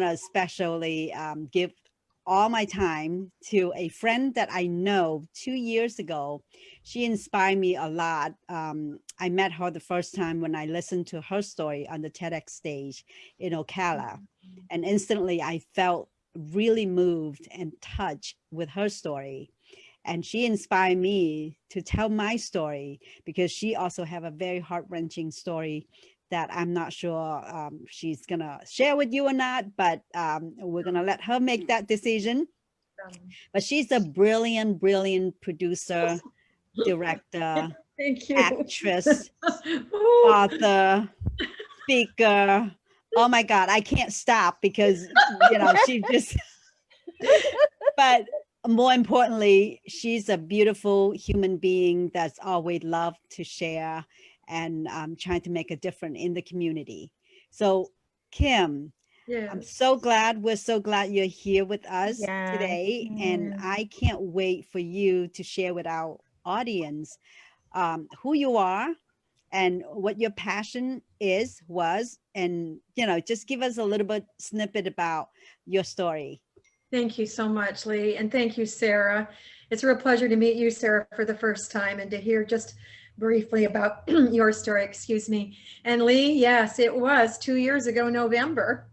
to especially give all my time to a friend that I know 2 years ago. She inspired me a lot. I met her the first time when I listened to her story on the TEDx stage in Ocala. And instantly I felt really moved and touched with her story. And she inspired me to tell my story because she also have a very heart-wrenching story that I'm not sure she's gonna share with you or not, but we're gonna let her make that decision. But she's a brilliant, brilliant producer, director, Thank you. actress, Ooh. author, speaker. Oh my God, I can't stop because she just but more importantly, she's a beautiful human being that's always loved to share and trying to make a difference in the community. So, Kim, Yes. we're so glad you're here with us Yes. today. And Mm. I can't wait for you to share with our audience who you are and what your passion was, and, just give us a little bit snippet about your story. Thank you so much, Lee. And thank you, Sarah. It's a real pleasure to meet you, Sarah, for the first time and to hear just briefly about your story, excuse me. And Lee, yes, it was 2 years ago, November.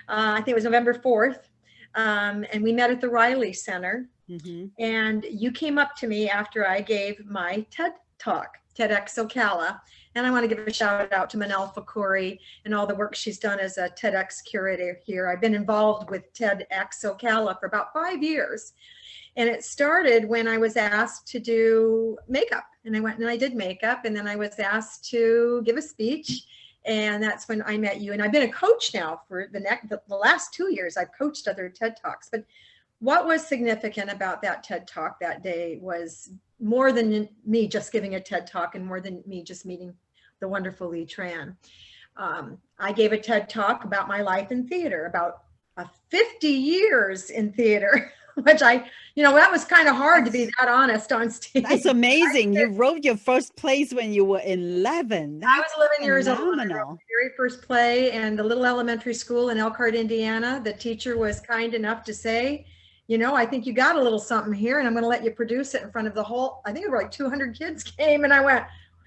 I think it was November 4th. And we met at the Riley Center. Mm-hmm. And you came up to me after I gave my TED Talk, TEDx Ocala. And I want to give a shout out to Manal Fakuri and all the work she's done as a TEDx curator here. I've been involved with TEDx Ocala for about 5 years. And it started when I was asked to do makeup. And I went and I did makeup. And then I was asked to give a speech. And that's when I met you. And I've been a coach now for the last 2 years. I've coached other TED Talks. But what was significant about that TED Talk that day was more than me just giving a TED Talk and more than me just meeting the wonderful Lee Tran. I gave a TED Talk about my life in theater, about 50 years in theater, which that was kind of hard to be that honest on stage. That's amazing. You wrote your first plays when you were 11. I was That's 11 years old when I wrote phenomenal. my very first play, and the little elementary school in Elkhart, Indiana, the teacher was kind enough to say, I think you got a little something here, and I'm going to let you produce it in front of the whole, I think it was like 200 kids came, and I went,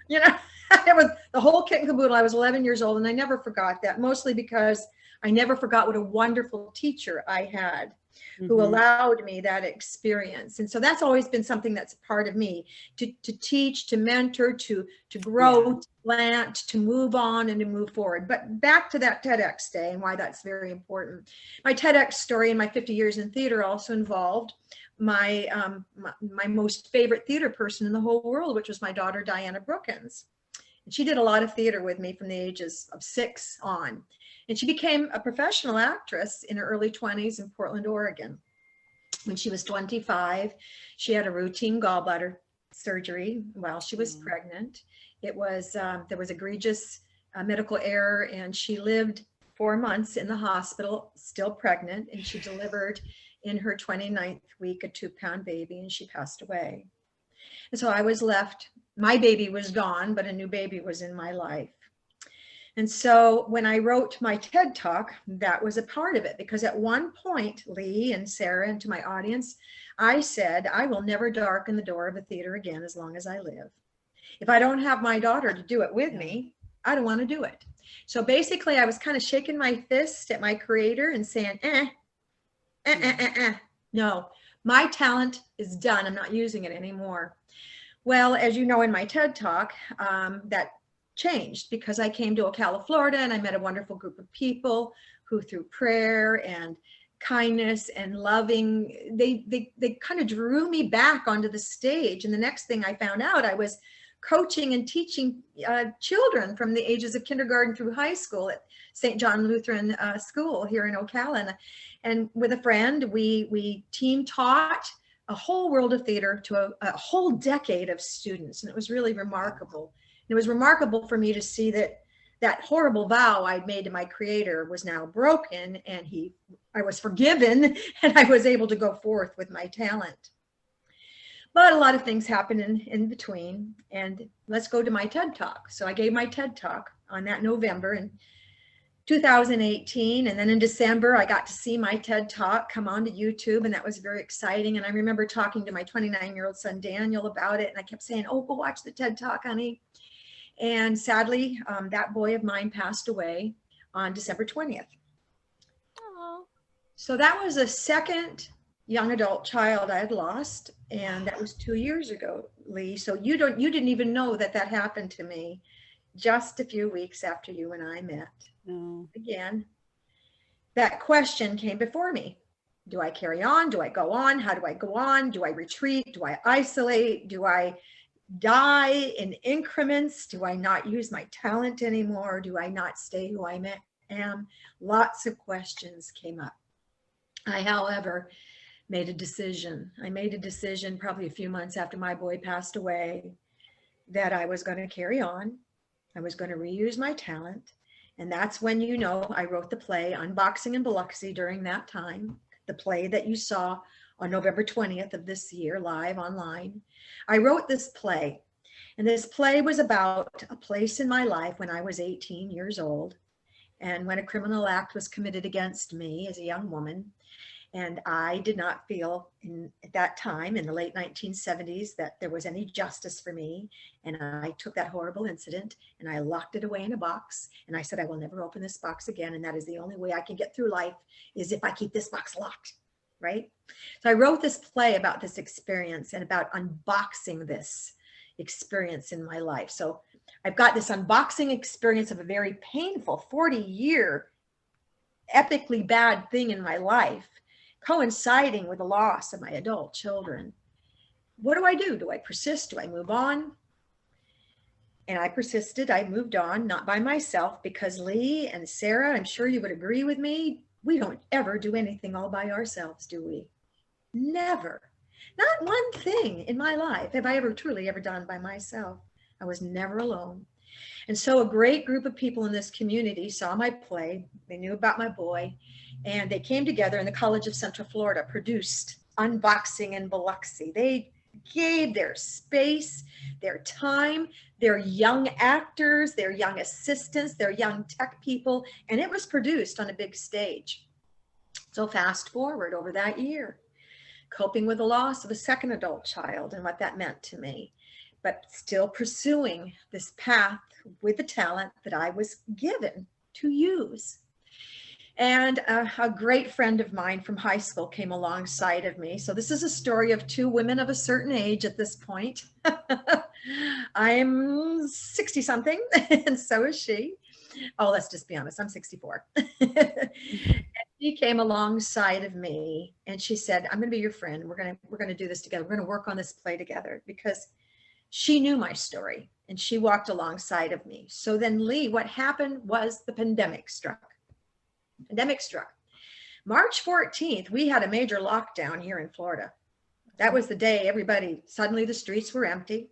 it was the whole kit and caboodle. I was 11 years old, and I never forgot that, mostly because I never forgot what a wonderful teacher I had who allowed me that experience. And so that's always been something that's a part of me, to teach, to mentor, to grow, to plant, to move on and to move forward. But back to that TEDx day and why that's very important. My TEDx story in my 50 years in theater also involved my most favorite theater person in the whole world, which was my daughter, Diana Brookins. And she did a lot of theater with me from the ages of 6 on. And she became a professional actress in her early 20s in Portland, Oregon. When she was 25, she had a routine gallbladder surgery while she was pregnant. It was, there was egregious medical error, and she lived 4 months in the hospital, still pregnant, and she delivered in her 29th week a 2-pound baby, and she passed away. And so I was left, my baby was gone, but a new baby was in my life. And so when I wrote my TED Talk, that was a part of it, because at one point, Lee and Sarah, and to my audience, I said, I will never darken the door of a theater again as long as I live. If I don't have my daughter to do it with me, I don't want to do it. So basically, I was kind of shaking my fist at my creator and saying, no, my talent is done. I'm not using it anymore. Well, as you know, in my TED Talk, that changed, because I came to Ocala, Florida, and I met a wonderful group of people who, through prayer and kindness and loving, they kind of drew me back onto the stage. And the next thing I found out, I was coaching and teaching children from the ages of kindergarten through high school at St. John Lutheran School here in Ocala. And with a friend, we team taught a whole world of theater to a whole decade of students. And it was really remarkable. It was remarkable for me to see that that horrible vow I'd made to my creator was now broken, and I was forgiven, and I was able to go forth with my talent. But a lot of things happened in between, and let's go to my TED Talk. So I gave my TED Talk on that November, and 2018. And then in December, I got to see my TED Talk come onto YouTube, and that was very exciting. And I remember talking to my 29-year-old son, Daniel, about it. And I kept saying, oh, go watch the TED Talk, honey. And sadly, that boy of mine passed away on December 20th. Oh. So that was a second young adult child I had lost. And that was 2 years ago, Lee. So you didn't even know that happened to me just a few weeks after you and I met. No. Again, that question came before me. Do I carry on? Do I go on? How do I go on? Do I retreat? Do I isolate? Do I die in increments? Do I not use my talent anymore? Do I not stay who I am? Lots of questions came up. I, however, made a decision. I made a decision probably a few months after my boy passed away that I was going to carry on. I was going to reuse my talent. And that's when, you know, I wrote the play Unboxing in Biloxi during that time, the play that you saw on November 20th of this year, live online. I wrote this play, and this play was about a place in my life when I was 18 years old, and when a criminal act was committed against me as a young woman. And I did not feel at that time in the late 1970s that there was any justice for me. And I took that horrible incident and I locked it away in a box. And I said, I will never open this box again. And that is the only way I can get through life, is if I keep this box locked, right? So I wrote this play about this experience and about unboxing this experience in my life. So I've got this unboxing experience of a very painful 40-year epically bad thing in my life, coinciding with the loss of my adult children. What do? Do I persist? Do I move on? And I persisted. I moved on, not by myself, because Lee and Sarah, I'm sure you would agree with me, we don't ever do anything all by ourselves, do we? Never. Not one thing in my life have I ever truly ever done by myself. I was never alone. And so a great group of people in this community saw my play. They knew about my boy, and they came together, and the College of Central Florida produced Unboxing in Biloxi. They gave their space, their time, their young actors, their young assistants, their young tech people, and it was produced on a big stage. So fast forward over that year, coping with the loss of a second adult child and what that meant to me, but still pursuing this path with the talent that I was given to use. And a great friend of mine from high school came alongside of me. So this is a story of two women of a certain age at this point. I'm 60 something, and so is she. Oh, let's just be honest, I'm 64. And she came alongside of me and she said, I'm going to be your friend. We're going to do this together. We're going to work on this play together, because she knew my story and she walked alongside of me. So then, Lee, what happened was the pandemic struck. March 14th, we had a major lockdown here in Florida. That was the day suddenly the streets were empty.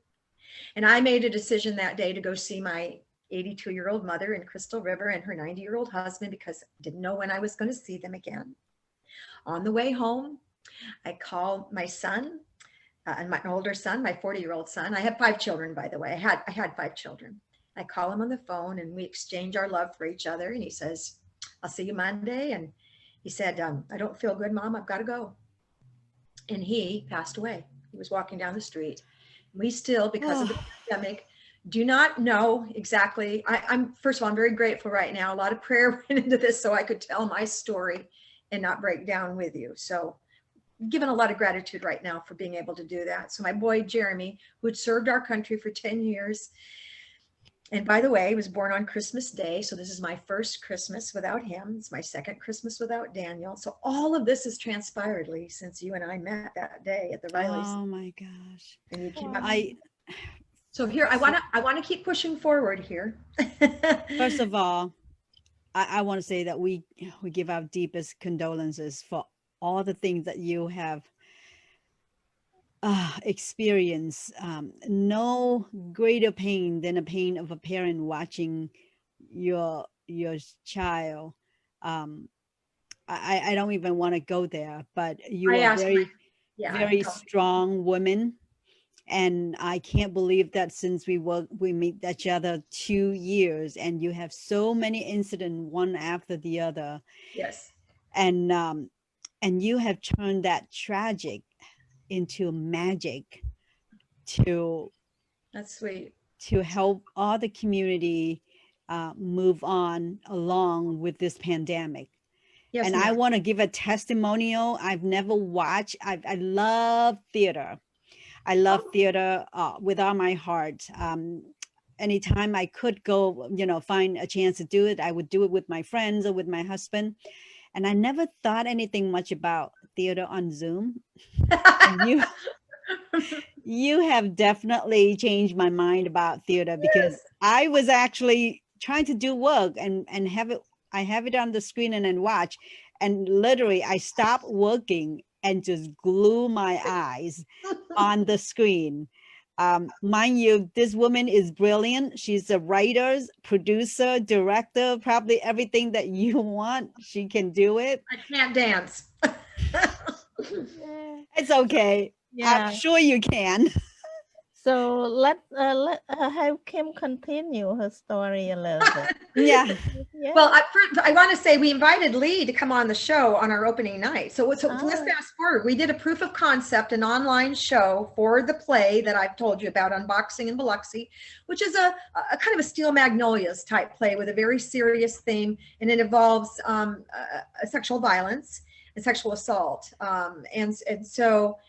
And I made a decision that day to go see my 82-year-old mother in Crystal River and her 90-year-old husband, because I didn't know when I was going to see them again. On the way home, I called my son, and my older son, my 40-year-old son. I have 5 children, by the way. I had 5 children. I call him on the phone and we exchange our love for each other. And he says, I'll see you Monday. And he said, I don't feel good, Mom. I've got to go. And he passed away. He was walking down the street. We still, because of the pandemic, do not know exactly. First of all, I'm very grateful right now. A lot of prayer went into this so I could tell my story and not break down with you. So given a lot of gratitude right now for being able to do that. So my boy, Jeremy, who had served our country for 10 years, and by the way, he was born on Christmas Day. So this is my first Christmas without him. It's my second Christmas without Daniel. So all of this has transpired, Lee, since you and I met that day at the Riley's. Oh my gosh. And you came up. So here, I want to keep pushing forward here. First of all, I want to say that we give our deepest condolences for all the things that you have experienced. No greater pain than the pain of a parent watching your child. I don't even want to go there, but you are very strong women. And I can't believe that since we meet each other 2 years, and you have so many incidents one after the other, Yes. and you have turned that tragic into magic to That's sweet. help all the community move on along with this pandemic. Yes, And I ma'am. want to give a testimonial. I've never watched. I love theater. I love theater with all my heart. Anytime I could go, find a chance to do it, I would do it with my friends or with my husband. And I never thought anything much about theater on Zoom. And you have definitely changed my mind about theater, because I was actually trying to do work and have it. I have it on the screen and then watch, and literally I stopped working and just glue my eyes on the screen. Mind you, this woman is brilliant. She's a writer, producer, director, probably everything that you want. She can do it. I can't dance. Yeah. It's okay. Yeah. I'm sure you can. So let have Kim continue her story a little bit. Yeah. Yeah. Well, I want to say we invited Lee to come on the show on our opening night. So let's fast forward. We did a proof of concept, an online show for the play that I've told you about, Unboxing in Biloxi, which is a kind of a Steel Magnolias type play with a very serious theme, and it involves sexual violence and sexual assault. And so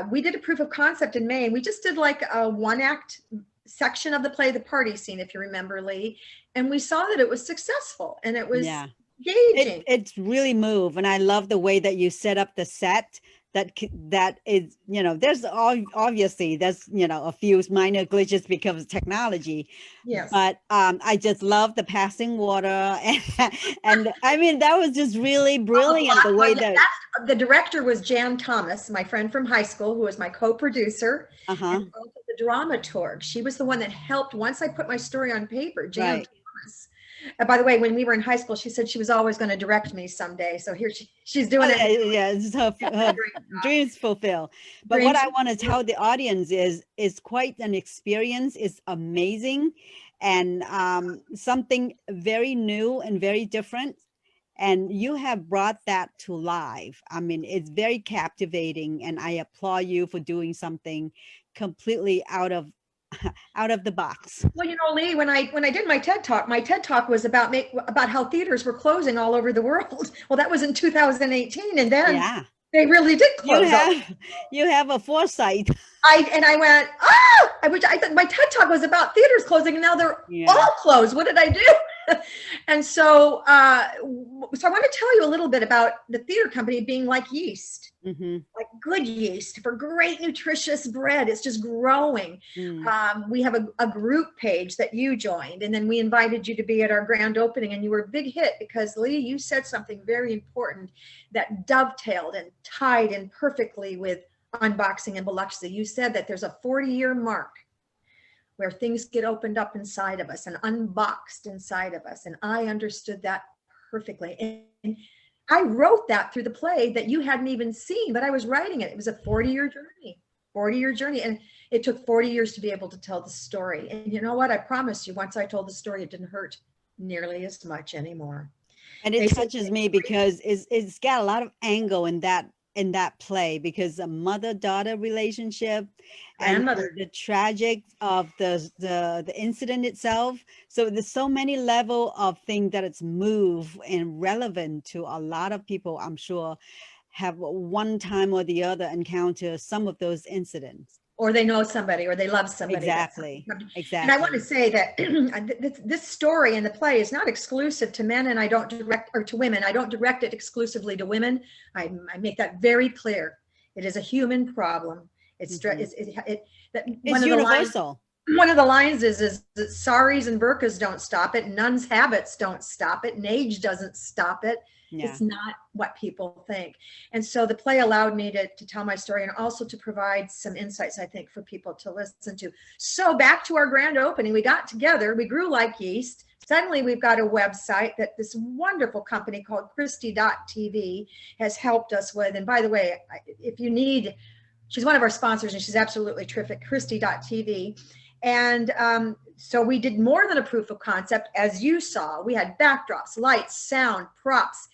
we did a proof of concept in May, and we just did like a one-act section of the play, the party scene, if you remember, Lee. And we saw that it was successful and it was engaging. It's really moved, and I love the way that you set up the set. That is, there's obviously there's a few minor glitches because of technology. Yes. But I just love the passing water, and I mean that was just really brilliant the way that the director was Jan Thomas, my friend from high school, who was my co-producer, and also the dramaturg. She was the one that helped once I put my story on paper. Jan Thomas. By the way, when we were in high school, she said she was always going to direct me someday. So here she's doing it. Yeah, it's her dreams fulfill. But what I want to tell the audience is quite an experience. It's amazing, and something very new and very different. And you have brought that to life. I mean, it's very captivating, and I applaud you for doing something completely out of the box. Well, Lee, when I did my TED Talk was about how theaters were closing all over the world. Well, that was in 2018, and then they really did close. You have a foresight. I went, I thought my TED Talk was about theaters closing, and now they're all closed. What did I do? And so I want to tell you a little bit about the theater company being like yeast, like good yeast for great nutritious bread. It's just growing. We have a group page that you joined, and then we invited you to be at our grand opening, and you were a big hit because, Lee, you said something very important that dovetailed and tied in perfectly with Unboxing in Biloxi. You said that there's a 40-year mark where things get opened up inside of us and unboxed inside of us. And I understood that perfectly. And I wrote that through the play that you hadn't even seen, but I was writing it. It was a 40-year journey. And it took 40 years to be able to tell the story. And you know what? I promise you, once I told the story, it didn't hurt nearly as much anymore. And it touches me because it's got a lot of angle in that play, because a mother-daughter relationship and the tragic of the incident itself. So there's so many level of things that it's moved and relevant to a lot of people, I'm sure, have one time or the other encounter some of those incidents. Or they know somebody, or they love somebody. Exactly. And I want to say that this story in the play is not exclusive to men, and I don't direct, or to women. I don't direct it exclusively to women. I make that very clear. It is a human problem. It's universal. One of the lines is that saris and burqas don't stop it. Nuns' habits don't stop it. And age doesn't stop it. Yeah. It's not what people think. And so the play allowed me to tell my story, and also to provide some insights, I think, for people to listen to. So back to our grand opening, we got together, we grew like yeast. Suddenly we've got a website that this wonderful company called Christie.tv has helped us with. And by the way, if you need she's one of our sponsors, and she's absolutely terrific, Christy.tv. And so we did more than a proof of concept. As you saw, we had backdrops, lights, sound, props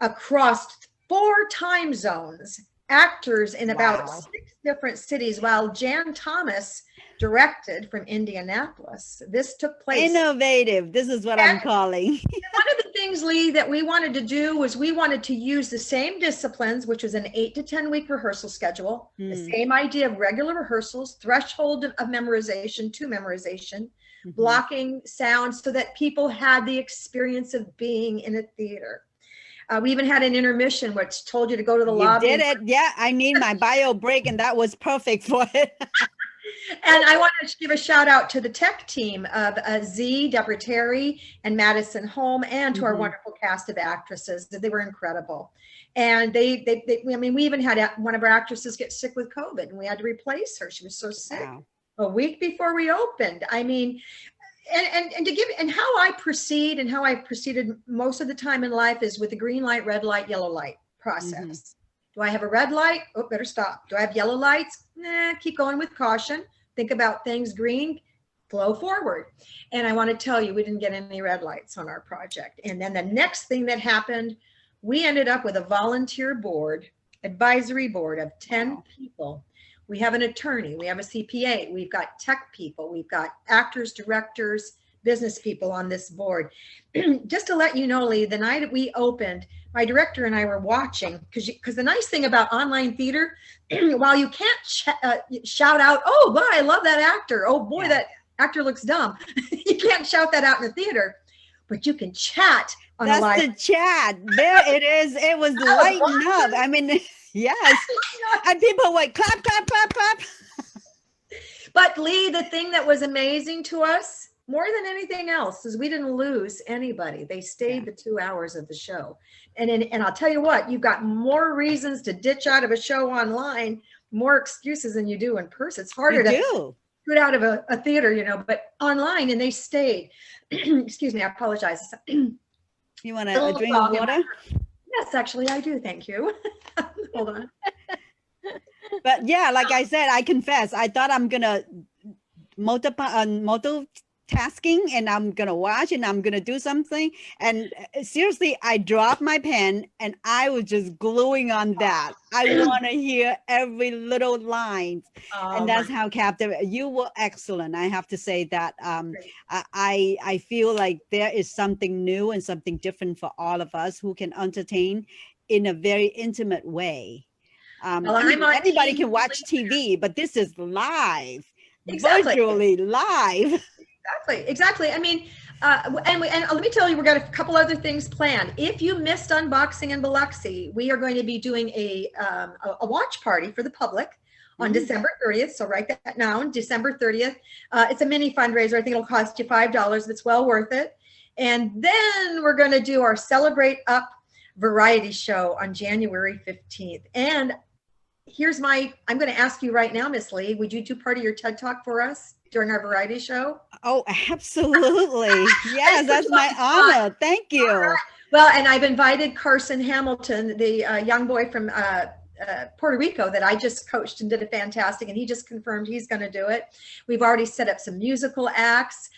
across 4 time zones, actors in about 6 different cities, while Jan Thomas directed from Indianapolis. This took place. Innovative. This is what I'm calling. One of the things, Lee, that we wanted to do was we wanted to use the same disciplines, which was an 8 to 10 week rehearsal schedule, the same idea of regular rehearsals, threshold of memorization to memorization, blocking sound, so that people had the experience of being in a theater. We even had an intermission which told you to go to the lobby. You did it. Yeah, I need my bio break, and that was perfect for it. And I want to give a shout out to the tech team of Z, Deborah Terry, and Madison Holm, and to our wonderful cast of actresses. They were incredible. And I mean, we even had one of our actresses get sick with COVID, and we had to replace her. She was so sick a week before we opened. I mean, and how I proceed and how I proceeded most of the time in life is with the green light, red light, yellow light process. Do I have a red light? Oh, better stop. Do I have yellow lights? Nah, keep going with caution. Think about things. Green, flow forward. And I want to tell you, we didn't get any red lights on our project. And then the next thing that happened, we ended up with a volunteer board, advisory board of 10 people. We have an attorney, we have a CPA, we've got tech people, we've got actors, directors, business people on this board. Just to let you know, Lee, the night that we opened, my director and I were watching, because the nice thing about online theater, while you can't shout out, oh, boy, I love that actor. Oh, boy, that actor looks dumb. You can't shout that out in the theater, but you can chat on a live. That's the chat. There it is. It was lighting up. I mean, yes. And people went clap, clap, clap, clap. But Lee, the thing that was amazing to us, more than anything else, is we didn't lose anybody. They stayed the 2 hours of the show. And I'll tell you what, you've got more reasons to ditch out of a show online, more excuses than you do in person. It's harder to get out of a theater, you know, but online, and they stayed. Excuse me, I apologize. You want a drink of water? Yes, actually, I do. Thank you. Hold on. But yeah, like I said, I confess, I thought I'm going to multitasking, and I'm going to watch, and I'm going to do something. And seriously, I dropped my pen, and I was just gluing on that. I want to hear every little line. And that's how captive. You were excellent. I have to say that I feel like there is something new and something different for all of us who can entertain in a very intimate way. Anybody can watch TV, but this is live, virtually live. Exactly. I mean, and let me tell you, we've got a couple other things planned. If you missed Unboxing in Biloxi, we are going to be doing a watch party for the public on December 30th. So write that down, December 30th. It's a mini fundraiser. I think it'll cost you $5. It's well worth it. And then we're going to do our Celebrate Up variety show on January 15th. And I'm going to ask you right now, Miss Lee, would you do part of your TED Talk for us during our variety show? Oh, absolutely. Yes, that's my honor. Thank you. Right. Well, and I've invited Carson Hamilton, the young boy from Puerto Rico that I just coached and did a fantastic, and he just confirmed he's going to do it. We've already set up some musical acts.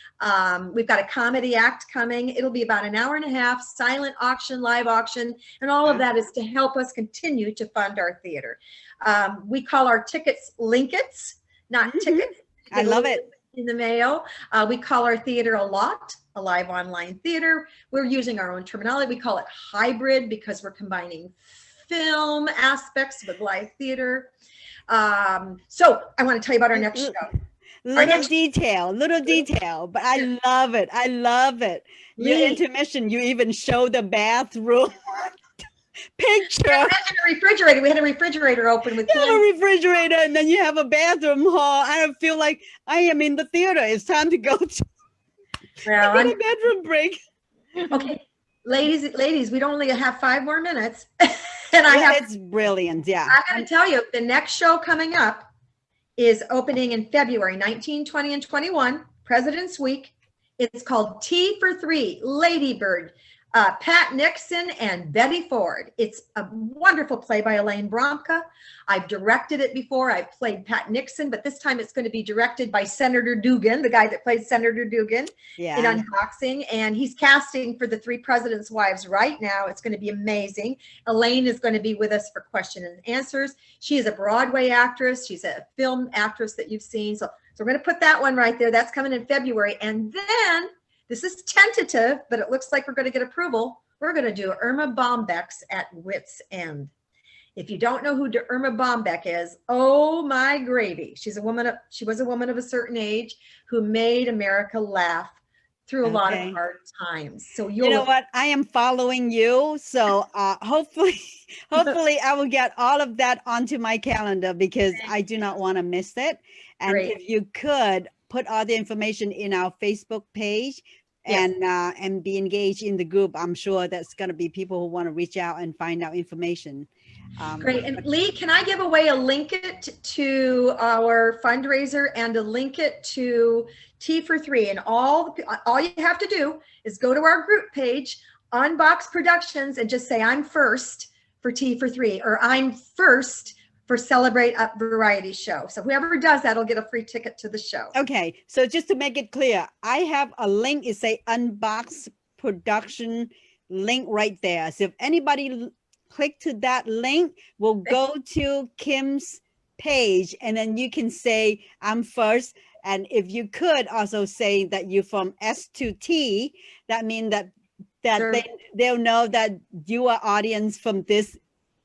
We've got a comedy act coming. It'll be about an hour and a half, silent auction, live auction, and all of that is to help us continue to fund our theater. We call our tickets linkets, not tickets. I love it. In the mail. We call our theater a live online theater. We're using our own terminology. We call it hybrid because we're combining film aspects with live theater. So I want to tell you about our next show. Little detail, but I love it. I love it. Your intermission, you even show the bathroom picture. And a refrigerator. We had a refrigerator open with a refrigerator, and then you have a bathroom hall. I feel like I am in the theater. It's time to go to get a bedroom break. Okay, ladies, we'd only have 5 more minutes. It's brilliant. Yeah. I'm going to tell you, the next show coming up is opening in February 19, 20, and 21, President's Week. It's called Tea for 3, Lady Bird. Pat Nixon and Betty Ford. It's a wonderful play by Elaine Bromka. I've directed it before. I've played Pat Nixon, but this time it's going to be directed by Senator Dugan, the guy that plays Senator Dugan in Unboxing. And he's casting for the Three Presidents' Wives right now. It's going to be amazing. Elaine is going to be with us for question and answers. She is a Broadway actress. She's a film actress that you've seen. So we're going to put that one right there. That's coming in February. And then, this is tentative, but it looks like we're going to get approval. We're going to do Irma Bombeck's At Wit's End. If you don't know who Irma Bombeck is, oh my gravy. She was a woman of a certain age who made America laugh through a lot of hard times. So you know what? I am following you. So hopefully I will get all of that onto my calendar because I do not want to miss it. And if you could put all the information in our Facebook page and be engaged in the group. I'm sure that's going to be people who want to reach out and find out information. Great. And Lee, can I give away a link it to our fundraiser and a link it to T for Three? And all you have to do is go to our group page, Unbox Productions, and just say, I'm first for T for Three, or I'm first for Celebrate a Variety Show. So whoever does that will get a free ticket to the show. Okay. So just to make it clear, I have a link. It's a Unbox Production link right there. So if anybody click to that link, we'll go to Kim's page and then you can say, I'm first. And if you could also say that you're from S2T, that means that they'll know that you are audience from this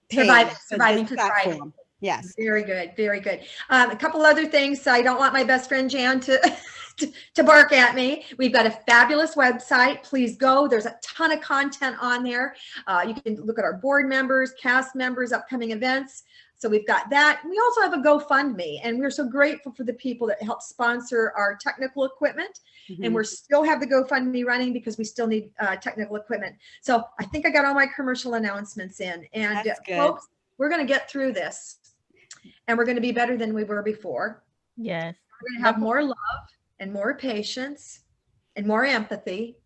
page, surviving to platform. Yes. Very good. Very good. A couple other things. I don't want my best friend Jan to bark at me. We've got a fabulous website. Please go. There's a ton of content on there. You can look at our board members, cast members, upcoming events. So we've got that. We also have a GoFundMe, and we're so grateful for the people that help sponsor our technical equipment. And we still have the GoFundMe running because we still need technical equipment. So I think I got all my commercial announcements in. And folks, we're going to get through this. And we're going to be better than we were before. Yes. We're going to have more love and more patience and more empathy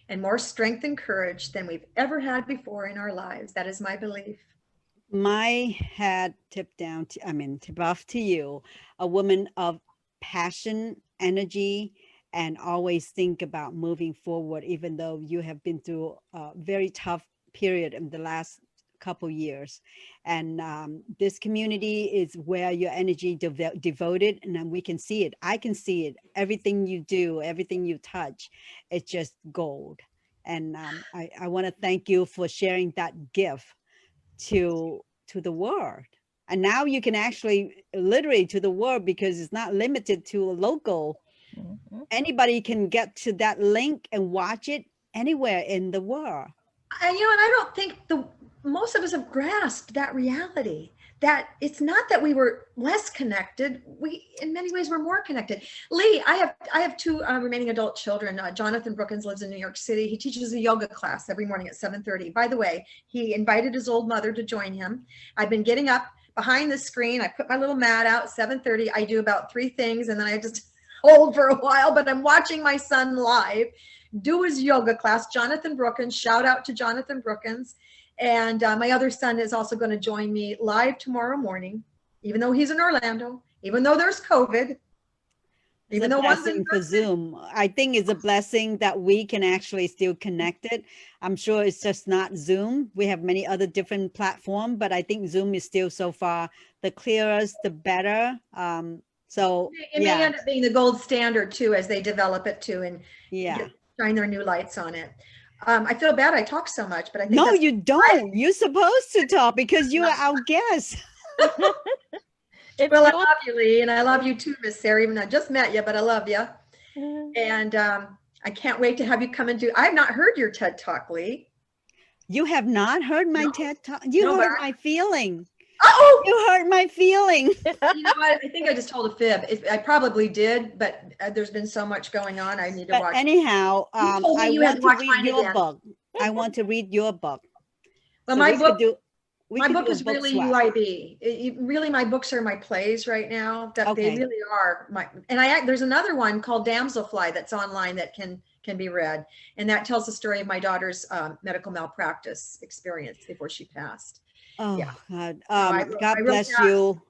and more strength and courage than we've ever had before in our lives. That is my belief. My hat tip off to you, a woman of passion, energy, and always think about moving forward, even though you have been through a very tough period in the last couple years. And this community is where your energy devoted, and then we can see it. I can see it. Everything you do, everything you touch, it's just gold. And I want to thank you for sharing that gift to the world. And now you can actually literally to the world, because it's not limited to a local. Anybody can get to that link and watch it anywhere in the world. And I don't think most of us have grasped that reality, that it's not that we were less connected. We, in many ways, were more connected. Lee, I have two remaining adult children. Jonathan Brookins lives in New York City. He teaches a yoga class every morning at 7:30. By the way, he invited his old mother to join him. I've been getting up behind the screen. I put my little mat out, 7:30. I do about 3 things, and then I just hold for a while, but I'm watching my son live do his yoga class. Jonathan Brookins, shout out to Jonathan Brookins. And my other son is also going to join me live tomorrow morning, even though he's in Orlando, even though there's COVID. Even though one's in for Zoom, I think it's a blessing that we can actually still connect it. I'm sure it's just not Zoom. We have many other different platforms, but I think Zoom is still so far the clearest, the better. So it may end up being the gold standard too, as they develop it too, and shine their new lights on it. I feel bad I talk so much, but I think no, you don't. You're supposed to talk because you are our guest. Well, I love you, Lee, and I love you too, Miss Sarah. Even though I just met you, but I love you. And I can't wait to have you come and do. I have not heard your TED Talk, Lee. You have not heard my TED Talk? You hurt my feeling. Oh, you hurt my feeling. You know what? I think I just told a fib. I probably did, but there's been so much going on. I need to watch. Anyhow, I want to read your book. I want to read your book. Well, my book is really UIB. Really, my books are my plays right now. That they really are my. And there's another one called Damselfly that's online that can can be read. And that tells the story of my daughter's medical malpractice experience before she passed. Oh Yeah. God, I God wrote bless that. you.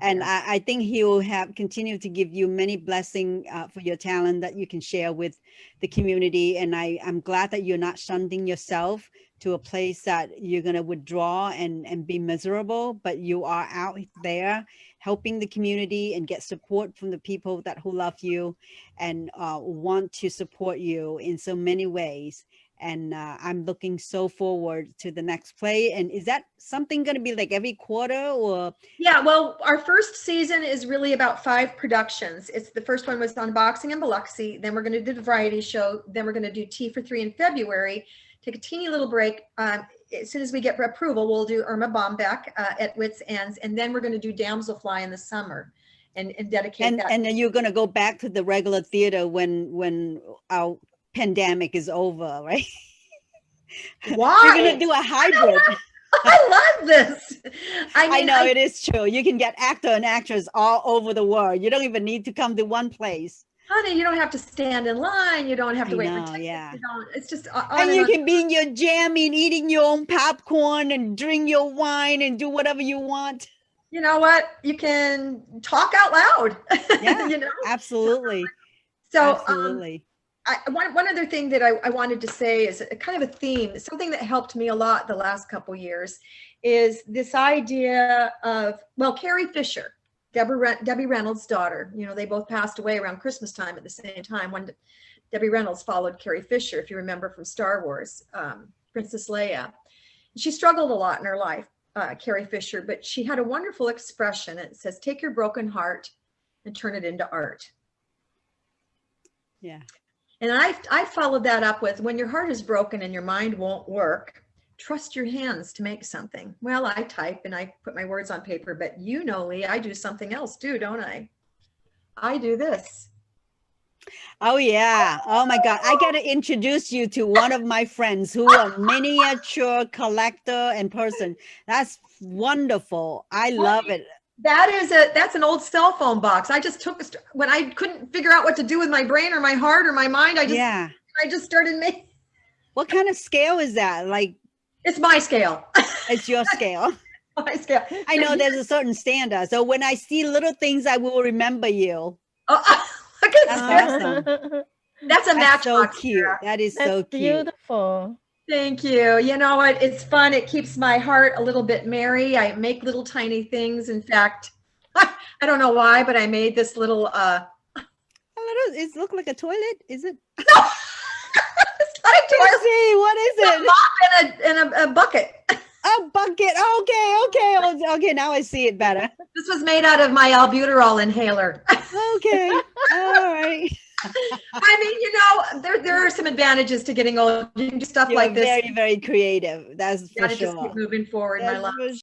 And Yes. I think he will have continue to give you many blessings for your talent that you can share with the community. And I'm glad that you're not shunting yourself to a place that you're going to withdraw and be miserable, but you are out there helping the community and get support from the people that who love you and want to support you in so many ways. And I'm looking so forward to the next play. And is that something going to be like every quarter or? Yeah, well, our first season is really about 5 productions. It's the first one was Unboxing in Biloxi. Then we're going to do the variety show. Then we're going to do Tea for 3 in February. Take a teeny little break. As soon as we get approval, we'll do Irma Bombeck at Wits Ends. And then we're going to do Damselfly in the summer and dedicate that. And then you're going to go back to the regular theater when our pandemic is over, right? Why? You're going to do a hybrid. I love this. I know it is true. You can get actor and actress all over the world. You don't even need to come to one place. Honey, you don't have to stand in line. You don't have to wait for tickets. Yeah. You don't, it's just and you can be in your jammy and eating your own popcorn and drink your wine and do whatever you want. You know what? You can talk out loud. Yeah, you know? Absolutely. So absolutely. One other thing that I wanted to say is a kind of a theme, something that helped me a lot the last couple years is this idea of, well, Carrie Fisher, Debbie Reynolds' daughter, you know, they both passed away around Christmas time at the same time. When Debbie Reynolds followed Carrie Fisher, if you remember from Star Wars, Princess Leia. She struggled a lot in her life, Carrie Fisher, but she had a wonderful expression. It says, take your broken heart and turn it into art. Yeah. And I followed that up with, when your heart is broken and your mind won't work, trust your hands to make something. Well, I type and I put my words on paper, but you know, Lee, I do something else too, don't I? I do this. Oh yeah. Oh my God. I got to introduce you to one of my friends who are miniature collector and person. That's wonderful. I love it. That's an old cell phone box. I just took when I couldn't figure out what to do with my brain or my heart or my mind. I just started making. What kind of scale is that? Like, it's my scale. It's your scale. My scale. I know there's a certain standard. So when I see little things, I will remember you. Oh, look at That's that. awesome. That's a matchbox. So cute. That is so cute. Beautiful. Thank you. You know what? It's fun. It keeps my heart a little bit merry. I make little tiny things. In fact, I don't know why, but I made this little. It looks like a toilet. Is it? No, it's not a toilet. See, what is It's it? a mop and a bucket. A bucket. Okay. Now I see it better. This was made out of my albuterol inhaler. Okay. All right. I mean, you know, there are some advantages to getting old. You can do stuff You're like this. very, very creative. That's for Gotta sure. just keep moving forward, my love.